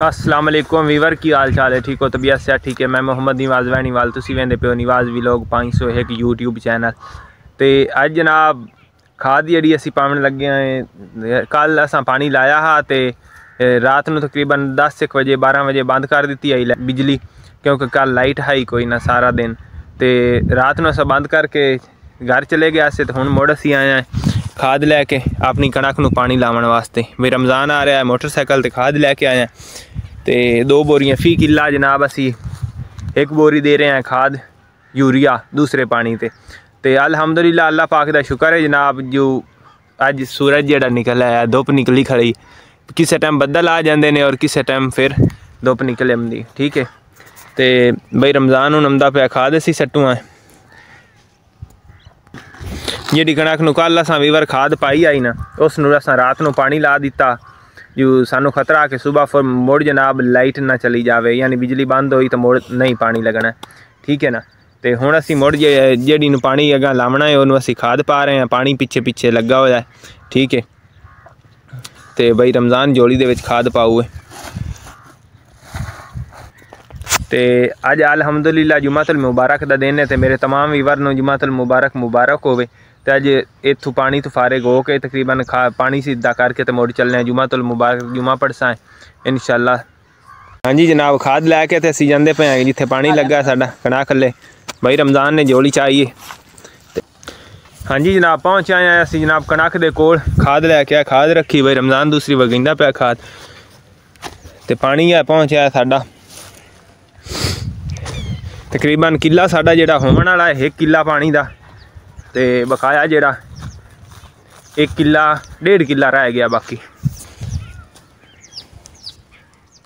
अस्सलाम वालेकुम वीवर की हाल चाल है। ठीक हो? तबीयत से ठीक है। मैं मोहम्मद निवाज़ वैनीवाल, तुसी वेंदे पे हो निवाज़ व्लॉग 501 यूट्यूब चैनल। तो अज जनाब खाद जी असी पावन लगे हैं। कल असा पानी लाया हा तो रात को तकरीबन 10 बजे 12 बजे बंद कर दी आई बिजली, क्योंकि कल लाइट है ही कोई ना सारा दिन। तो रात को असा बंद करके घर चले गया से, तो हुण मुड़ असी आए हैं खाद लैके अपनी कणक नूं पानी लावन वास्ते। भी रमज़ान आ रहा है, मोटरसाइकिल ते खाद लैके आए हैं। तो 2 बोरियां फी किला जनाब असी 1 बोरी दे रहे हैं खाद यूरिया दूसरे पानी ते। अल्हम्दुलिल्लाह अल्लाह पाक दा शुक्र है जनाब, जो अज सूरज जड़ा निकल आया, धुप निकली खड़ी। किसी टाइम बदल आ जाते हैं और किसी टाइम फिर धुप निकल आती। ठीक है, तो बई रमज़ान हूँ आंदा पाया, खाद असी सट्टू है जी कणक नूं कल असां वीवर खाद पाई आई ना, उस नूं असां रात को पानी ला दिता। जो सानू खतरा कि सुबह फिर मुड़ जनाब लाइट ना चली जाए, यानी बिजली बंद हुई तो मुड़ नहीं पानी लगना। ठीक है ना। तो हुण असी मुड़ जी पानी अगर लावना है उन्होंने असी खाद पा रहे हैं, पानी पिछे पिछे लगा हुआ है। ठीक है, तो बई रमज़ान जोड़ी दे विच खाद पाऊ है। तो अज अल्हम्दुलिल्लाह जुमातुल मुबारक का दिन है, तो मेरे तमाम वीवर नूं जुमातुल मुबारक होवे। तो अज इतों पानी तो फारिग हो के तकरीबन पानी सीधा करके तो मुड़ चलने जुमातुल मुबारक जुमा पढ़सा है इंशाअल्लाह। हाँ जी जनाब, खाद लैके तो असी जाते पे हैं जिथे पानी लगा साडा कणक थले। बई रमज़ान ने जोड़ी चाहिए। हाँ जी जनाब, पहुँच आए हैं असी जनाब कणक दे कोल, खाद लैके आए, खाद रखी। बई रमज़ान दूसरी वगिंदा पाया खाद, तो पानी है पहुँचा साडा तकरीबन किला साडा जिहड़ा होवन वाला है 1 किला पानी का। तो बकाया जिहड़ा 1 किला 1.5 किला रह गया बाकी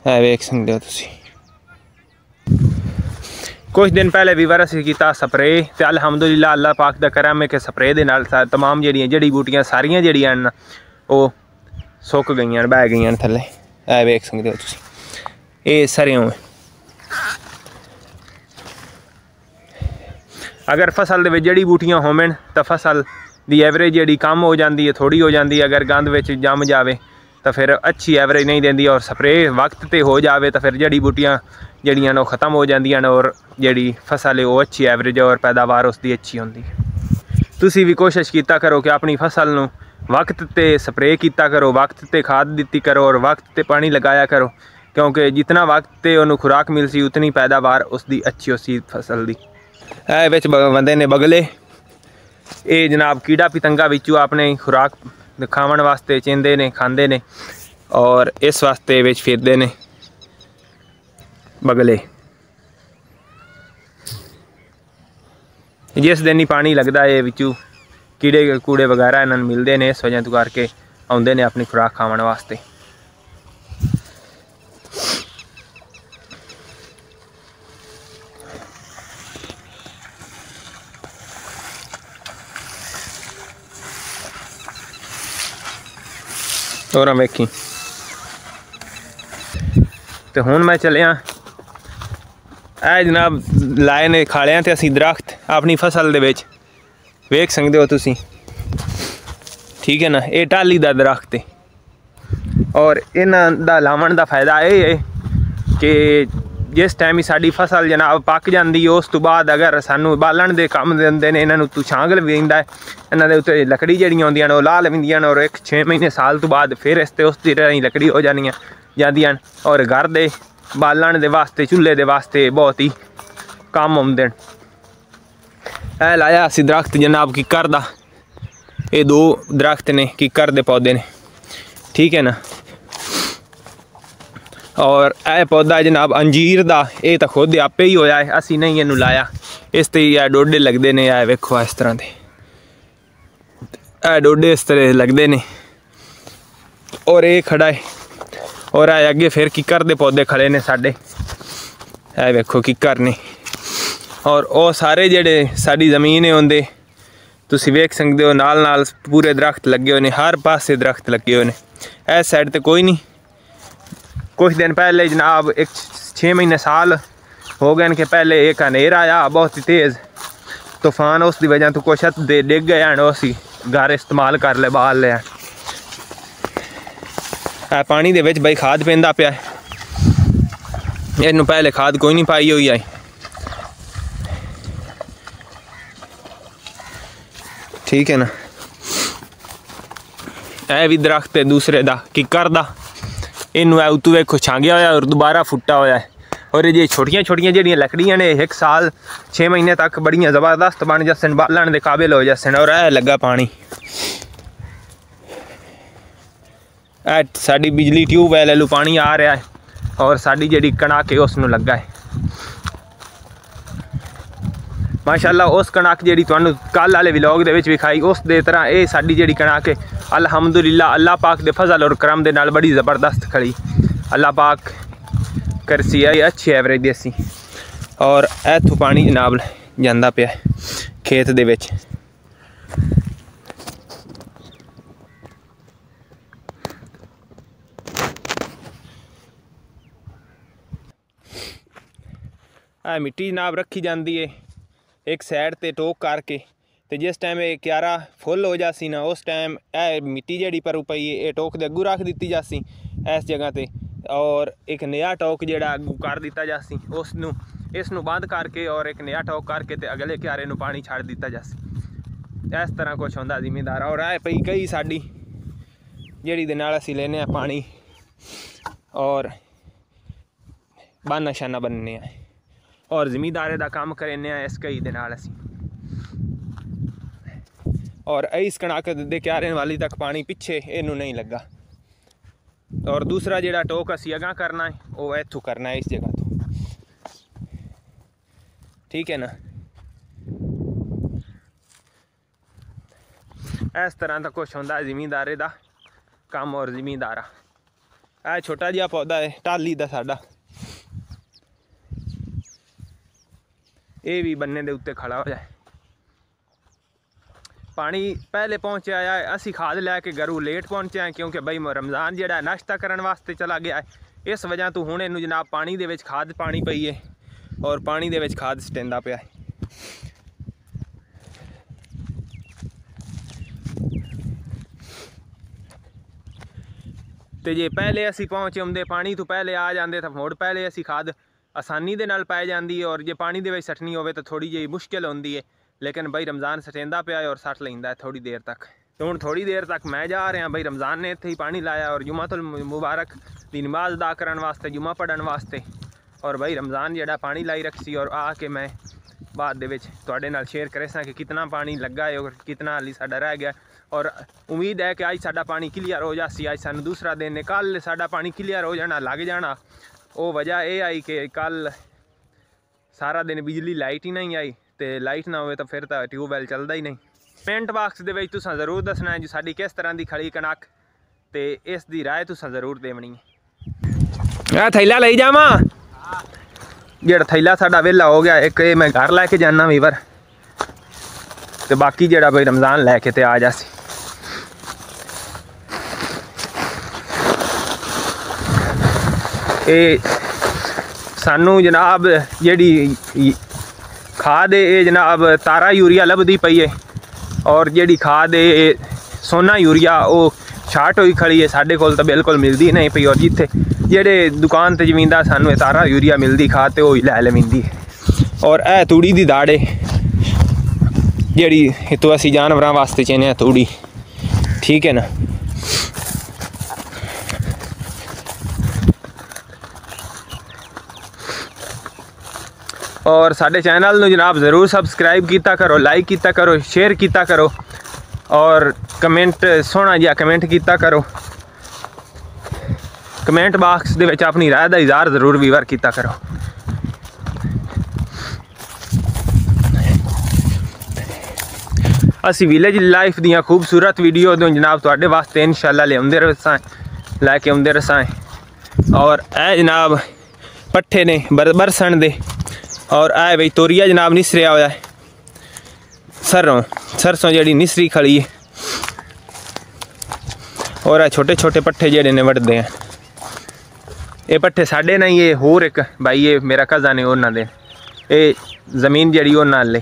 है, वेख सकते हो तुसी। कुछ दिन पहले वीवर असी किया स्प्रे, तो अल्हम्दुलिल्लाह अल्लाह पाक दा करम है कि स्प्रे दे नाल तमाम जिहड़ियां जड़ी बूटियां सारियां जिहड़ियां न वो सुक गई बह गई थले। है वेख सकते हो तुसी, ये सरेओं है। अगर फसल दे जड़ी बूटियां होवन तो फसल दी एवरेज जी कम हो जाती है, थोड़ी हो जाती है। अगर गंद विच जम जाए तो फिर अच्छी एवरेज नहीं देती, और स्प्रे वक्त पे हो जाए तो फिर जड़ी बूटियां जड़ियां नो ख़त्म हो जांदियां, और जड़ी फसल है वो अच्छी एवरेज और पैदावार उसकी अच्छी होंदी है। तुसी भी कोशिश कीता करो कि अपनी फसल नूं वक्त ते स्प्रे कीता करो, वक्त ते खाद दिती करो और वक्त ते पानी लगाया करो, क्योंकि जितना वक्त ते उन्होंने खुराक मिल सी उतनी पैदावार उसकी अच्छी उसी फसल की। है विच बंदे ने बगले, ये जनाब कीड़ा पतंगा विचों अपने खुराक खावन वास्ते चेंदे ने, खांदे ने, और इस वास्ते विच फिरदे ने बगले। जिस दिन ही पानी लगता है विचों कीड़े कूड़े वगैरह इन्होंने मिलते हैं, इस वजह तो करके आउंदे ने अपनी खुराक खावन वास्ते। और वेखी तो हुण मैं चलिया ऐ जनाब लाए ने खालियां ते असी दरख्त अपनी फसल दे विच, वेख सकते हो तुसी। ठीक है ना, ये टाली दा दरख्त है, और इन्हां दा लावन दा फायदा ये है कि जिस टाइम ही साडी फसल जनाब पक जाती है, उस तो बाद अगर सानू बालन दे काम देंदे ने, इन्हां तू छांग लवींदा है, इन्हां दे उत्ते लकड़ी जड़ियां होंदियां ने ला लवींदियां, और 6 महीने साल तो बाद फिर इस ते उस दी लकड़ी हो जांदियां, और घर दे बालन दे वास्ते चूल्हे दे वास्ते बहुत ही काम आउंदे न। ऐ लाया असी दरख्त जनाब किकर दा, ये 2 दरख्त ने किकर दे पौधे ने। ठीक है ना, और यह पौधा जनाब अंजीर दा, ये तो खुद आपे ही होया है, असी नहीं इनू लाया। इस ते डोडे लगते ने, यह वेखो इस तरह के डोडे इस तरह लगते ने, और ये खड़ा है, और आए अगे फिर किकर दे पौधे खड़े ने साडे, है वेखो किकर ने। और वो सारे जेडे साडी जमीन है उनके तुसी वेख सकते हो, नाल नाल पूरे दरख्त लगे हुए हैं, हर पासे दरख्त लगे हुए हैं। इस साइड तो कोई नहीं। कुछ दिन पहले जनाब 6 महीने साल हो गए कि पहले एक हनेर आया बहुत ही तेज़ तूफान, उसकी वजह तो कुछ छत दे डिग गए हैं, उसी घर इस्तेमाल कर ले बाल लिया। पानी दे विच बई खाद पैंदा पिया है। इनू पहले खाद कोई नहीं पाई हुई आई, ठीक है ना। यह भी दरख्त है दूसरे दा किकर दा, इनू उतू वेखो छांगया होया और दोबारा फुट्टा होया है। और ये छोटियां छोटियां जड़ियाँ लकड़ियां ने 1 साल 6 महीने तक बड़ियां ज़बरदस्त बन जासन, बालन के काबिल हो जासन। और यह लगा पानी, साड़ी बिजली ट्यूबवैल वालू पानी आ रहा है और साड़ी जी कणक है उसनू लगा है माशाअल्लाह। उस कणक जी तुहानू कल वाले व्लॉग दे विच विखाई उस दे तरह ये साड़ी जी कणक है अल्हम्दुलिल्लाह अल्लाह पाक दे फजल और करम दे नाल बड़ी ज़बरदस्त खड़ी। अल्लाह पाक करसी है अच्छी एवरेज देसी। और इत्थों पानी जनाब जांदा पिया खेत दे विच। मिट्टी जनाब रखी जाती है एक साइड ते टोक करके, तो जिस टाइम ये क्यारा फुल हो जासी ना उस टाइम यह मिट्टी जी पर पई है ये टोक दे अगू रख दी जासी इस जगह ते, और एक नया टोक जोड़ा अगू कर दिता जासी उसनू इसनू बंद करके और एक नया टोक करके ते अगले क्यारे नू पानी छड़ दिता जासी। इस तरह कुछ होंदा जिमीदार। और आए पई कई साड़ी जिहड़ी दे नाल असीं लेने पानी और बाना शाना बनने और जिमीदारे का काम करने इस कई दे नाल असीं। और इस कणक दे क्यारे वाली तक पानी पिछे इनू नहीं लगा। और दूसरा जोड़ा टोक असी अगां करना है वो इत्थों करना है इस जगह तो, ठीक है ना। इस तरह का कुछ होंदा जिमीदारे का काम। और जिमीदारा यह छोटा जिहा पौधा है टाली का साडा, ये भी बन्ने दे उत्ते खड़ा हो जाए। पानी पहले पहुँचा है, असी खाद लैके घरों लेट पहुँचे हैं क्योंकि बई रमज़ान जोड़ा नाश्ता करने वास्ते चला गया है। इस वजह तो हुण इनू जनाब पानी दे विच खाद पानी पई है और पानी दे विच खाद सटेंदा पिया है। तो जे पहले असी पहुँचे आउंदे पानी तो पहले आ जाते तो मुड़ पहले असी खाद आसानी दे नाल पाई जाती है। और जे पानी दे विच सटनी होवे तो थोड़ी जी मुश्किल होंदी है, लेकिन बई रमज़ान सटेंदा पिया है और सट लैंदा है थोड़ी देर तक। तो हुण थोड़ी देर तक मैं जा रहा बई रमज़ान ने इत्थे ही पानी लाया और जुम्मतुल मुबारक दी नमाज़ अदा करने वास्ते जुम्मा पढ़न वास्ते। और बई रमज़ान जोड़ा पानी लाई रखी और आके मैं बाद दे विच तुहाडे नाल शेयर करे सा कि कितना पानी लगा है और कितना हाली साडा रह गया। और उम्मीद है कि अज साडा पानी क्लीयर हो जासी। अज सानू दूसरा दिन है, कल साडा पानी क्लीयर हो जाना लग जाना। वो वजह यह आई कि कल सारा दिन बिजली लाइट ही नहीं आई, तो लाइट ना हो तो फिर तो ट्यूबवैल चलता ही नहीं। कमेंट बॉक्स दे विच तुसां जरूर दसना है जो साडी किस तरह की खड़ी कणक, तो इस दी राय तुसां जरूर देवनी है। थैला लई जावां, जेड़ा थैला साडा वेला हो गया एक मैं घर लैके जाना वीवर, तो बाकी जेड़ा भाई रमज़ान लैके ते आ जासी। ये सानू जनाब जी खाद है जनाब तारा यूरिया लभदी पई है और जी खाद है सोना यूरिया वो शार्ट हुई खड़ी है, साढ़े कोल तो बिल्कुल मिलती नहीं पई। और जिथे जेड़े दुकान ते जमींदार सानू तारा यूरिया मिलती खाद तो वही लै लैंदी है। और यह तूड़ी दी दाड़ है जी तो असी जानवरों वास्ते चेने तूड़ी, ठीक है ना। और साडे चैनल नू जनाब ज़रूर सबसक्राइब किया करो, लाइक किया करो, शेयर किया करो और कमेंट सोहना जिहा कमेंट किया करो। कमेंट बॉक्स दे विच अपनी राय दा इज़हार ज़रूर वीवर किया करो। असी विलेज लाइफ दियां खूबसूरत वीडियो दो जनाब तुहाडे वास्ते इंशाअल्लाह लियाउंदे रसां, लैके आउंदे रसां। और ए जनाब पट्ठे ने बरसन दे और आए बई तोरिया जनाब निसरिया होया है, सरसों जी निसरी खड़ी है। और छोटे छोटे पट्ठे जेडे ने वढ़ते हैं, ये पट्ठे साढ़े नहीं, ये होर एक भाई ये मेरा कज़न है उन्होंने दे, ये जमीन जी उन्होंने ले